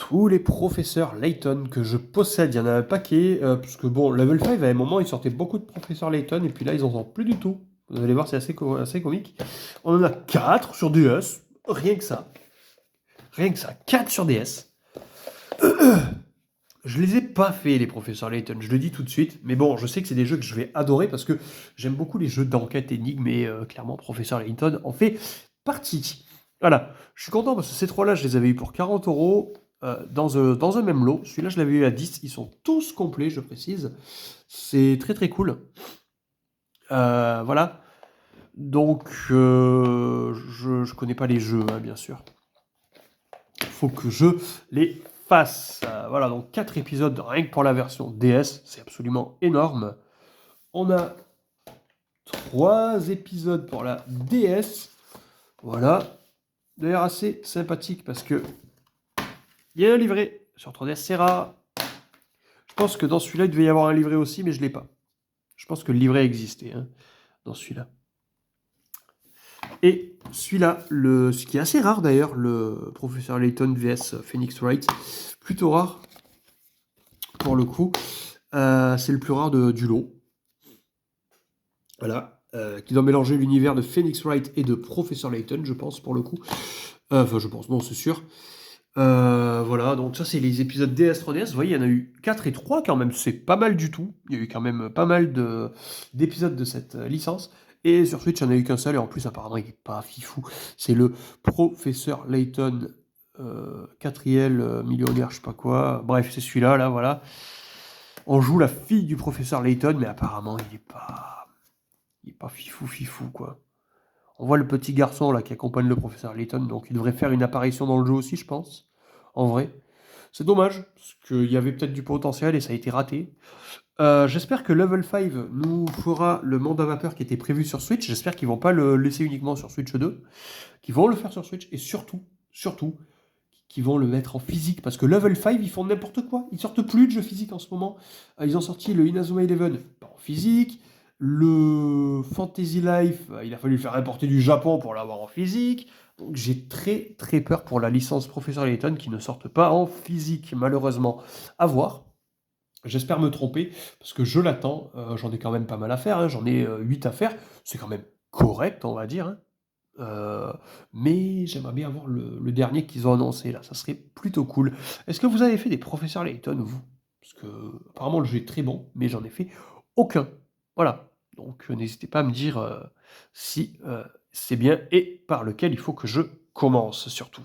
tous les professeurs Layton que je possède. Il y en a un paquet, parce que bon, Level 5, à un moment, ils sortaient beaucoup de professeurs Layton, et puis là, ils en sortent plus du tout. Vous allez voir, c'est assez comique. On en a 4 sur DS, rien que ça. Rien que ça, 4 sur DS. Je les ai pas fait, les professeurs Layton, je le dis tout de suite. Mais bon, je sais que c'est des jeux que je vais adorer parce que j'aime beaucoup les jeux d'enquête énigme et clairement, professeur Layton en fait partie. Voilà, je suis content parce que ces trois-là, je les avais eu pour 40 € dans un même lot. Celui-là, je l'avais eu à 10. Ils sont tous complets, je précise. C'est très très cool. Voilà. Donc, je connais pas les jeux, hein, bien sûr. Il faut que je les fasse. Voilà, donc 4 épisodes rien que pour la version DS, c'est absolument énorme. On a 3 épisodes pour la DS. Voilà. D'ailleurs, assez sympathique parce que il y a un livret sur 3DS, c'est rare. Je pense que dans celui-là, il devait y avoir un livret aussi, mais je l'ai pas. Je pense que le livret existait hein, dans celui-là. Et celui-là, ce qui est assez rare d'ailleurs, le professeur Layton vs Phoenix Wright, plutôt rare pour le coup. C'est le plus rare du lot. Voilà. Qui doit mélanger l'univers de Phoenix Wright et de Professeur Layton, je pense, pour le coup. Enfin, je pense, non, c'est sûr. Voilà, donc ça, c'est les épisodes DS 3DS. Vous voyez, il y en a eu 4 et 3 quand même. C'est pas mal du tout. Il y a eu quand même pas mal d'épisodes de cette licence. Et sur Switch, il n'y en a eu qu'un seul. Et en plus, apparemment, il n'est pas fifou. C'est le Professeur Layton 4 millionnaire, je sais pas quoi. Bref, c'est celui-là, là, voilà. On joue la fille du Professeur Layton, mais apparemment, il est pas fifou, fifou, quoi. On voit le petit garçon là qui accompagne le professeur Layton, donc il devrait faire une apparition dans le jeu aussi, je pense. En vrai. C'est dommage, parce qu'il y avait peut-être du potentiel et ça a été raté. J'espère que Level 5 nous fera le monde à vapeur qui était prévu sur Switch. J'espère qu'ils vont pas le laisser uniquement sur Switch 2, qu'ils vont le faire sur Switch et surtout, qu'ils vont le mettre en physique. Parce que Level 5, ils font n'importe quoi. Ils sortent plus de jeux physiques en ce moment. Ils ont sorti le Inazuma Eleven, pas en physique. Le Fantasy Life, il a fallu le faire importer du Japon pour l'avoir en physique. Donc j'ai très très peur pour la licence Professeur Layton qui ne sorte pas en physique, malheureusement. À voir. J'espère me tromper, parce que je l'attends. J'en ai quand même pas mal à faire, hein. J'en ai 8 à faire. C'est quand même correct, on va dire, hein. Mais j'aimerais bien avoir le dernier qu'ils ont annoncé là, ça serait plutôt cool. Est-ce que vous avez fait des professeurs Layton, vous? Parce que apparemment le jeu est très bon, mais j'en ai fait aucun. Voilà. Donc n'hésitez pas à me dire si c'est bien et par lequel il faut que je commence surtout.